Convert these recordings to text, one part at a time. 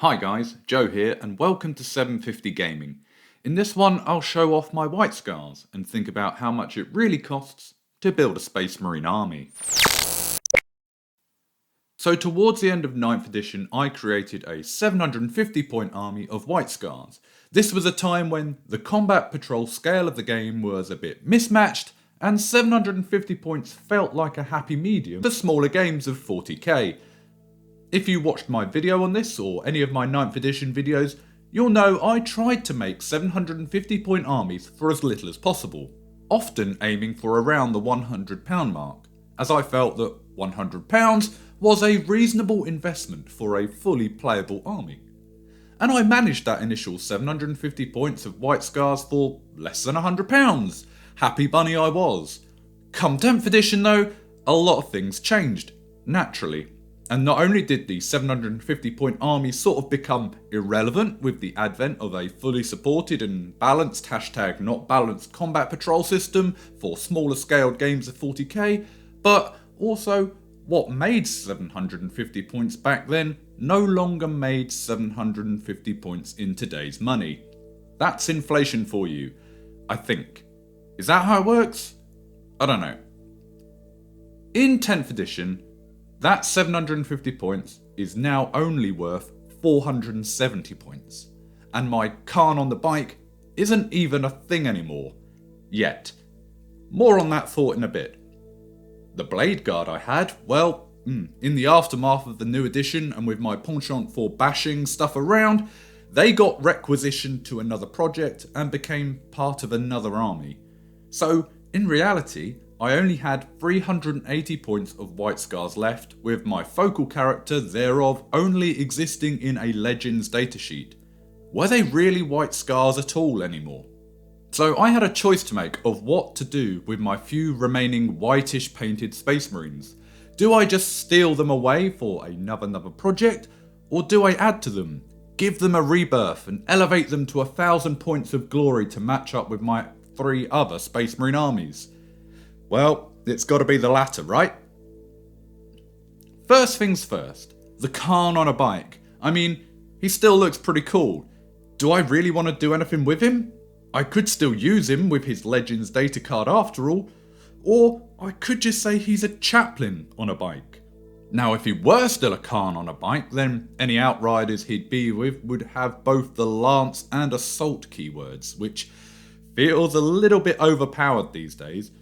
Hi guys, Joe here and welcome to 750 Gaming. In this one I'll show off my white scars and think about how much it really costs to build a Space Marine army. So towards the end of 9th edition I created a 750 point army of white scars. This was a time when the combat patrol scale of the game was a bit mismatched and 750 points felt like a happy medium for smaller games of 40k. If you watched my video on this or any of my 9th edition videos, you'll know I tried to make 750 point armies for as little as possible, often aiming for around the £100 mark, as I felt that £100 was a reasonable investment for a fully playable army. And I managed that initial 750 points of white scars for less than £100. Happy bunny I was. Come 10th edition though, a lot of things changed, naturally. And not only did the 750 point army sort of become irrelevant with the advent of a fully supported and balanced #NotBalanced combat patrol system for smaller scaled games of 40k, but also what made 750 points back then no longer made 750 points in today's money. That's inflation for you, I think. Is that how it works? I don't know. In 10th edition, that 750 points is now only worth 470 points, and my Khan on the bike isn't even a thing anymore. Yet. More on that thought in a bit. The Blade Guard I had, well, in the aftermath of the new edition and with my penchant for bashing stuff around, they got requisitioned to another project and became part of another army. So, in reality, I only had 380 points of white scars left, with my focal character thereof only existing in a Legends datasheet. Were they really white scars at all anymore? So I had a choice to make of what to do with my few remaining whitish painted Space Marines. Do I just steal them away for another project, or do I add to them, give them a rebirth and elevate them to 1,000 points of glory to match up with my 3 other Space Marine armies? Well, it's got to be the latter, right? First things first, the Khan on a bike. I mean, he still looks pretty cool. Do I really want to do anything with him? I could still use him with his Legends data card after all, or I could just say he's a chaplain on a bike. Now, if he were still a Khan on a bike, then any outriders he'd be with would have both the Lance and Assault keywords, which feels a little bit overpowered these days.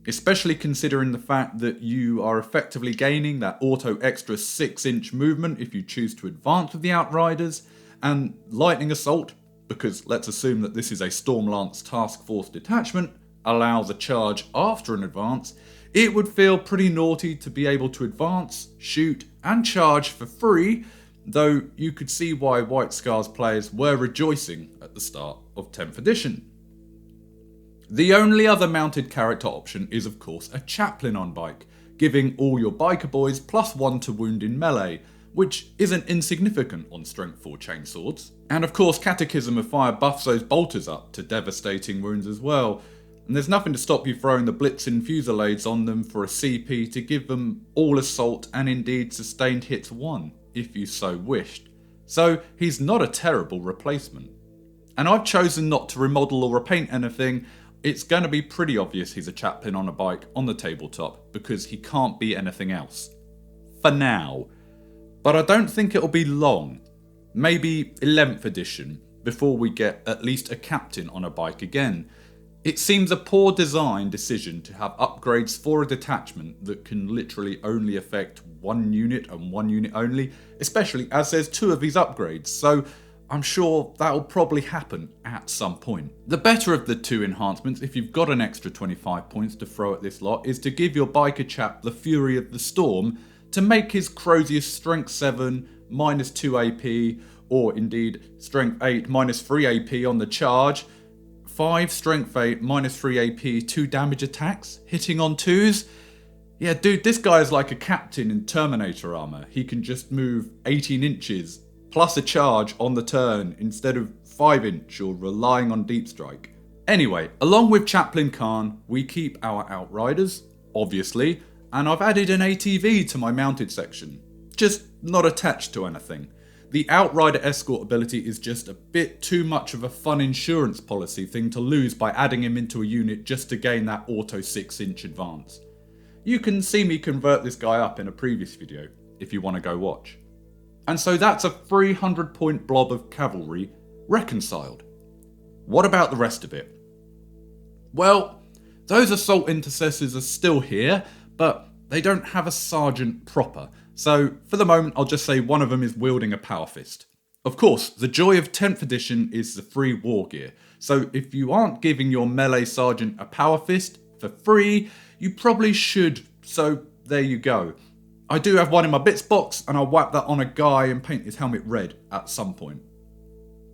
Especially considering the fact that you are effectively gaining that auto extra 6-inch movement if you choose to advance with the Outriders, and Lightning Assault, because let's assume that this is a Stormlance Task Force detachment, allows a charge after an advance. It would feel pretty naughty to be able to advance, shoot, and charge for free, though you could see why White Scars players were rejoicing at the start of 10th edition. The only other mounted character option is of course a chaplain on bike, giving all your biker boys +1 to wound in melee, which isn't insignificant on strength 4 chainswords. And of course Catechism of Fire buffs those bolters up to devastating wounds as well, and there's nothing to stop you throwing the Blitzen Fusillades on them for a CP to give them all assault and indeed sustained hits 1, if you so wished. So he's not a terrible replacement. And I've chosen not to remodel or repaint anything. It's going to be pretty obvious he's a chaplain on a bike on the tabletop because he can't be anything else. For now. But I don't think it'll be long. Maybe 11th edition before we get at least a captain on a bike again. It seems a poor design decision to have upgrades for a detachment that can literally only affect 1 unit and 1 unit only, especially as there's 2 of these upgrades, so I'm sure that'll probably happen at some point. The better of the 2 enhancements, if you've got an extra 25 points to throw at this lot, is to give your biker chap the Fury of the Storm to make his Crozius Strength 7 -2 AP, or indeed Strength 8 -3 AP on the charge, 5 Strength 8 -3 AP 2 damage attacks, hitting on 2s. Yeah dude, this guy is like a captain in Terminator armor. He can just move 18 inches plus a charge on the turn instead of 5-inch or relying on deep strike. Anyway, along with Chaplain Khan, we keep our Outriders, obviously, and I've added an ATV to my mounted section, just not attached to anything. The Outrider escort ability is just a bit too much of a fun insurance policy thing to lose by adding him into a unit just to gain that auto 6-inch advance. You can see me convert this guy up in a previous video if you want to go watch. And so that's a 300 point blob of cavalry reconciled. What about the rest of it? Well, those assault intercessors are still here, but they don't have a sergeant proper. So for the moment, I'll just say one of them is wielding a power fist. Of course, the joy of 10th edition is the free war gear. So if you aren't giving your melee sergeant a power fist for free, you probably should. So there you go. I do have one in my bits box, and I'll whack that on a guy and paint his helmet red at some point.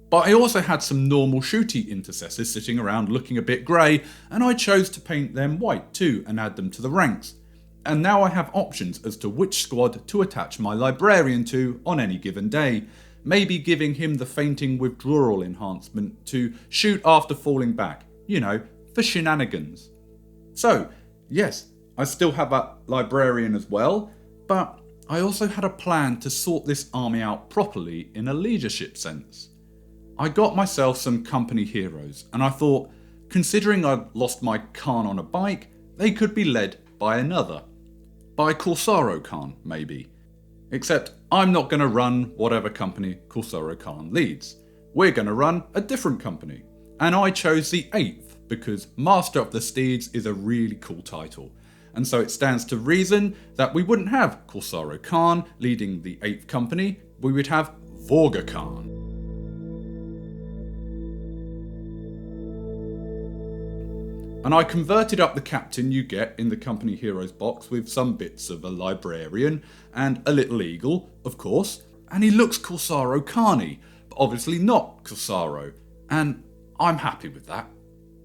But I also had some normal shooty intercessors sitting around looking a bit grey, and I chose to paint them white too and add them to the ranks. And now I have options as to which squad to attach my librarian to on any given day. Maybe giving him the fainting withdrawal enhancement to shoot after falling back, for shenanigans. So, yes, I still have that librarian as well, but I also had a plan to sort this army out properly in a leadership sense. I got myself some company heroes, and I thought, considering I'd lost my Khan on a bike, they could be led by another. By Corsaro Khan, maybe. Except I'm not going to run whatever company Corsaro Khan leads. We're going to run a different company. And I chose the 8th because Master of the Steeds is a really cool title. And so it stands to reason that we wouldn't have Corsaro Khan leading the 8th company, we would have Vorga Khan. And I converted up the captain you get in the Company Heroes box with some bits of a librarian and a little eagle, of course. And he looks Corsaro Khan-y, but obviously not Corsaro. And I'm happy with that.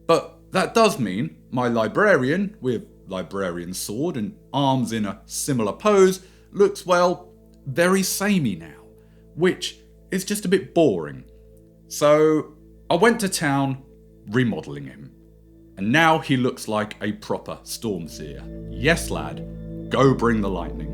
But that does mean my librarian, with librarian sword and arms in a similar pose, looks, well, very samey now. Which is just a bit boring. So I went to town remodelling him. And now he looks like a proper Stormseer. Yes, lad, go bring the lightning.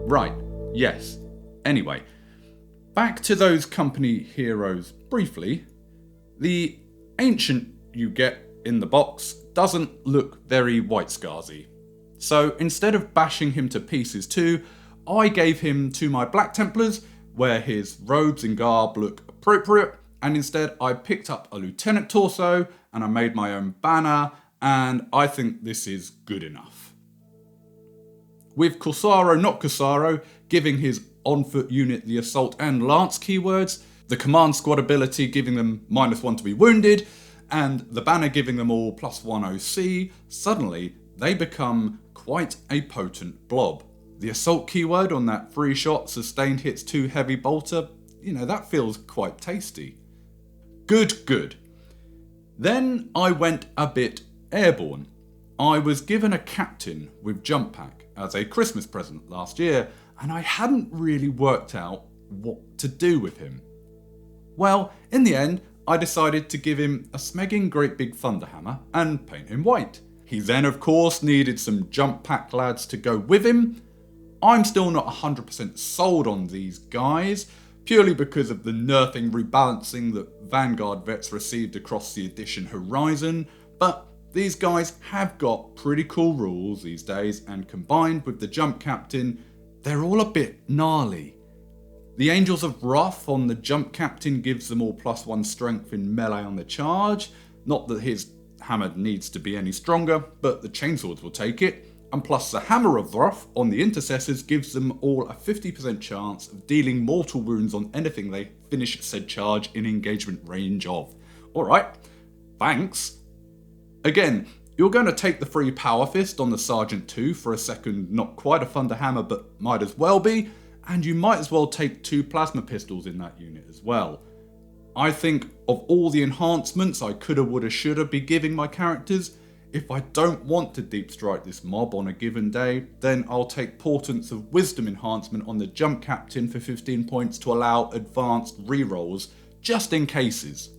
Right, yes. Anyway, back to those company heroes briefly. The ancient you get in the box doesn't look very White Scarsy. So instead of bashing him to pieces too, I gave him to my Black Templars where his robes and garb look appropriate, and instead I picked up a Lieutenant torso and I made my own banner, and I think this is good enough. With Corsaro not Corsaro giving his on-foot unit the assault and lance keywords, the command squad ability giving them -1 to be wounded, and the banner giving them all +1 OC, suddenly they become quite a potent blob. The assault keyword on that 3-shot sustained hits 2 heavy bolter, that feels quite tasty. Good. Then I went a bit airborne. I was given a captain with jump pack as a Christmas present last year, and I hadn't really worked out what to do with him. Well, in the end, I decided to give him a smegging great big thunderhammer and paint him white. He then, of course, needed some jump pack lads to go with him. I'm still not 100% sold on these guys, purely because of the nerfing rebalancing that Vanguard vets received across the edition horizon, but these guys have got pretty cool rules these days, and combined with the jump captain, they're all a bit gnarly. The Angels of Wrath on the jump captain gives them all +1 strength in melee on the charge. Not that his hammer needs to be any stronger, but the chainswords will take it. And plus the Hammer of Wrath on the intercessors gives them all a 50% chance of dealing mortal wounds on anything they finish said charge in engagement range of. Alright, thanks. Again, you're going to take the free Power Fist on the Sergeant 2 for a second, not quite a Thunder Hammer, but might as well be. And you might as well take 2 plasma pistols in that unit as well. I think of all the enhancements I coulda, woulda, shoulda be giving my characters, if I don't want to deep strike this mob on a given day, then I'll take Portents of Wisdom enhancement on the jump captain for 15 points to allow advanced rerolls just in cases.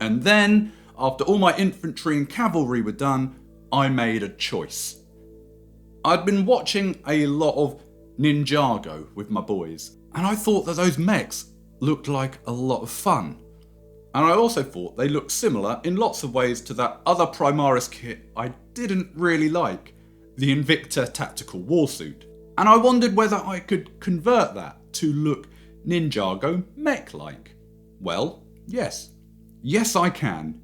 And then, after all my infantry and cavalry were done, I made a choice. I'd been watching a lot of Ninjago with my boys, and I thought that those mechs looked like a lot of fun. And I also thought they looked similar in lots of ways to that other Primaris kit I didn't really like, the Invicta Tactical Warsuit. And I wondered whether I could convert that to look Ninjago mech-like. Well, yes. Yes, I can.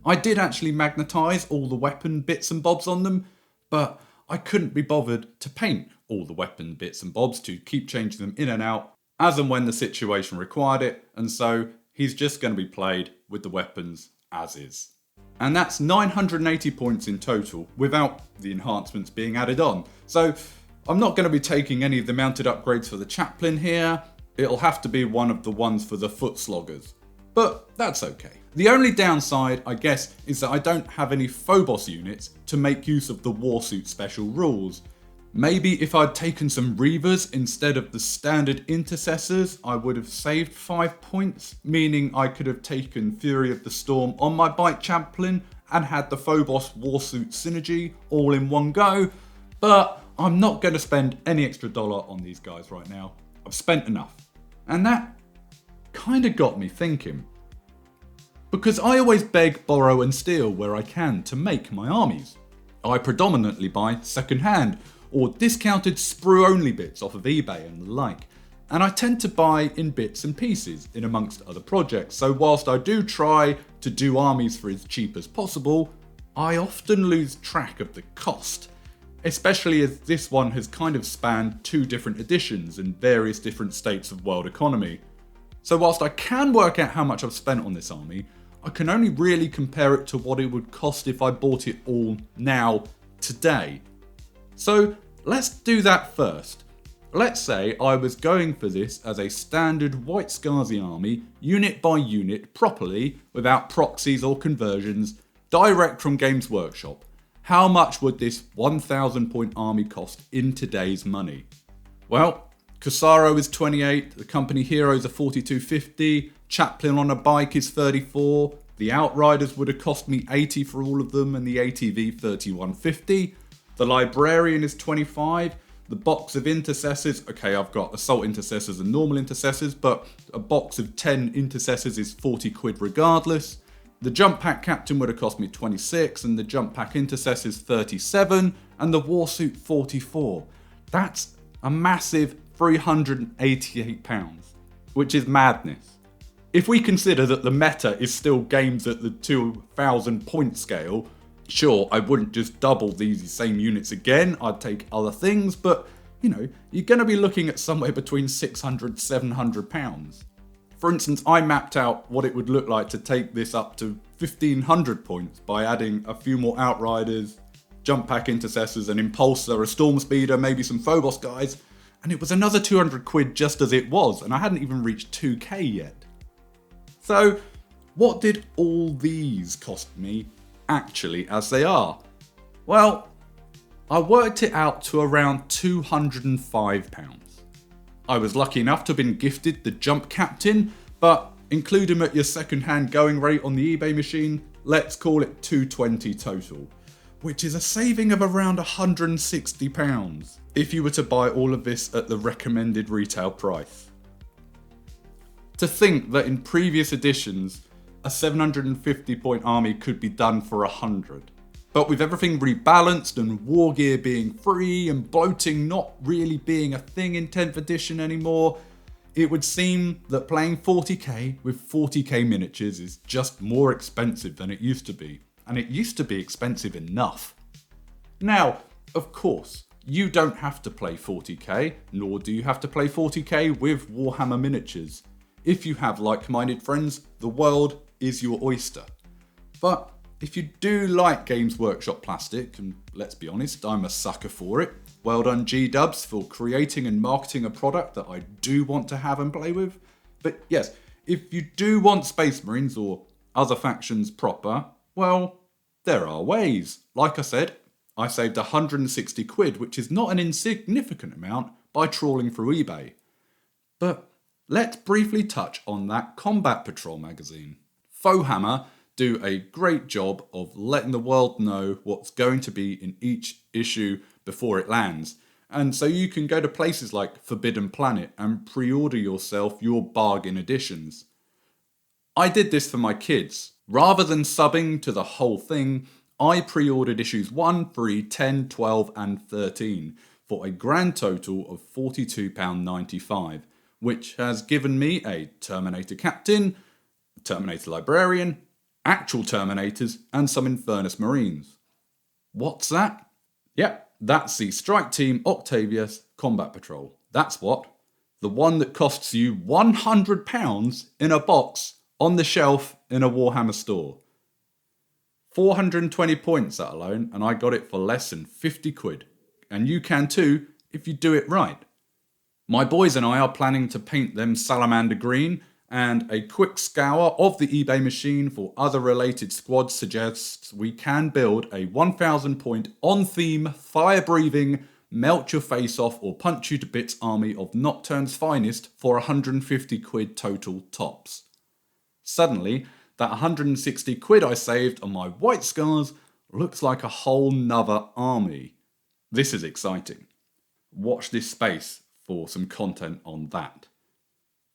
I did actually magnetise all the weapon bits and bobs on them, but I couldn't be bothered to paint all the weapon bits and bobs to keep changing them in and out as and when the situation required it, and so he's just going to be played with the weapons as is. And that's 980 points in total, without the enhancements being added on. So I'm not going to be taking any of the mounted upgrades for the chaplain here. It'll have to be one of the ones for the foot sloggers. But that's okay. The only downside, I guess, is that I don't have any Phobos units to make use of the Warsuit special rules. Maybe if I'd taken some Reavers instead of the standard Intercessors, I would have saved 5 points, meaning I could have taken Fury of the Storm on my Bike Chaplain and had the Phobos Warsuit synergy all in one go, but I'm not going to spend any extra dollar on these guys right now. I've spent enough. And that kind of got me thinking. Because I always beg, borrow and steal where I can to make my armies. I predominantly buy second-hand or discounted sprue-only bits off of eBay and the like, and I tend to buy in bits and pieces in amongst other projects, so whilst I do try to do armies for as cheap as possible, I often lose track of the cost, especially as this one has kind of spanned 2 different editions and various different states of world economy. So whilst I can work out how much I've spent on this army, I can only really compare it to what it would cost if I bought it all now, today. So let's do that first. Let's say I was going for this as a standard White Scarzy army, unit by unit, properly, without proxies or conversions, direct from Games Workshop. How much would this 1,000 point army cost in today's money? Well, Cassaro is 28, the company heroes are 42.50, Chaplain on a bike is 34, the Outriders would have cost me 80 for all of them and the ATV 31.50. The Librarian is 25, the box of Intercessors, okay, I've got Assault Intercessors and Normal Intercessors, but a box of 10 Intercessors is 40 quid regardless. The Jump Pack Captain would have cost me 26, and the Jump Pack Intercessors 37, and the Warsuit 44. That's a massive £388, which is madness. If we consider that the meta is still games at the 2,000 point scale, sure, I wouldn't just double these same units again, I'd take other things, but, you know, you're going to be looking at somewhere between £600, £700. For instance, I mapped out what it would look like to take this up to 1,500 points by adding a few more Outriders, Jump Pack Intercessors, an Impulsor, a Storm Speeder, maybe some Phobos guys, and it was another 200 quid just as it was, and I hadn't even reached 2k yet. So, what did all these cost me actually as they are? Well, I worked it out to around £205. I was lucky enough to have been gifted the Jump Captain, but include him at your second-hand going rate on the eBay machine, let's call it £220 total, which is a saving of around £160 if you were to buy all of this at the recommended retail price. To think that in previous editions, a 750 point army could be done for 100. But with everything rebalanced and war gear being free and bloating not really being a thing in 10th edition anymore, it would seem that playing 40k with 40k miniatures is just more expensive than it used to be. And it used to be expensive enough. Now, of course, you don't have to play 40k, nor do you have to play 40k with Warhammer miniatures. If you have like-minded friends, the world is your oyster. But if you do like Games Workshop plastic, and let's be honest, I'm a sucker for it, well done G-Dubs for creating and marketing a product that I do want to have and play with. But yes, if you do want Space Marines or other factions proper, Well, there are ways. Like I said, I saved 160 quid, which is not an insignificant amount, by trawling through eBay. But let's briefly touch on that Combat Patrol magazine. Fohammer do a great job of letting the world know what's going to be in each issue before it lands. And so you can go to places like Forbidden Planet and pre-order yourself your bargain editions. I did this for my kids. Rather than subbing to the whole thing, I pre-ordered issues 1, 3, 10, 12 and 13 for a grand total of £42.95, which has given me a Terminator Captain, Terminator Librarian, actual Terminators and some Infernus Marines. What's that? Yep, that's the Strike Team Octavius Combat Patrol. That's what. The one that costs you £100 in a box on the shelf in a Warhammer store. 420 points that alone, and I got it for less than 50 quid. And you can too, if you do it right. My boys and I are planning to paint them salamander green, and a quick scour of the eBay machine for other related squads suggests we can build a 1000 point on-theme, fire-breathing, melt your face off or punch you to bits army of Nocturne's finest for 150 quid total tops. Suddenly, that 160 quid I saved on my white scars looks like a whole nother army. This is exciting. Watch this space for some content on that.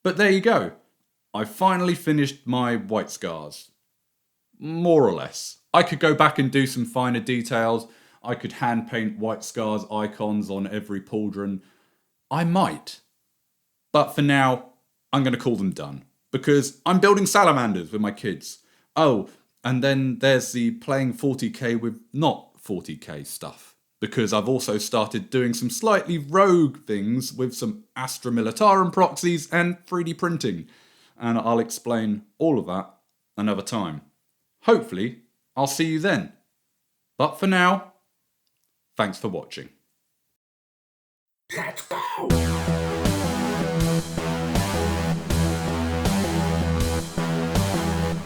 But there you go. I finally finished my white scars. More or less. I could go back and do some finer details. I could hand paint white scars icons on every pauldron. I might. But for now, I'm going to call them done. Because I'm building salamanders with my kids. Oh, and then there's the playing 40k with not 40k stuff. Because I've also started doing some slightly rogue things with some Astra Militarum proxies and 3D printing. And I'll explain all of that another time. Hopefully, I'll see you then. But for now, thanks for watching. Let's go!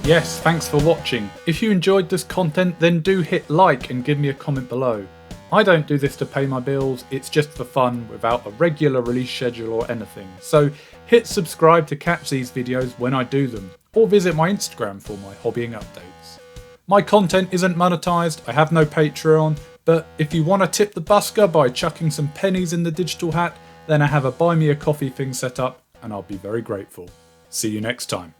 Yes, thanks for watching. If you enjoyed this content, then do hit like and give me a comment below. I don't do this to pay my bills, it's just for fun without a regular release schedule or anything. So hit subscribe to catch these videos when I do them, or visit my Instagram for my hobbying updates. My content isn't monetized, I have no Patreon, but if you want to tip the busker by chucking some pennies in the digital hat, then I have a buy me a coffee thing set up and I'll be very grateful. See you next time.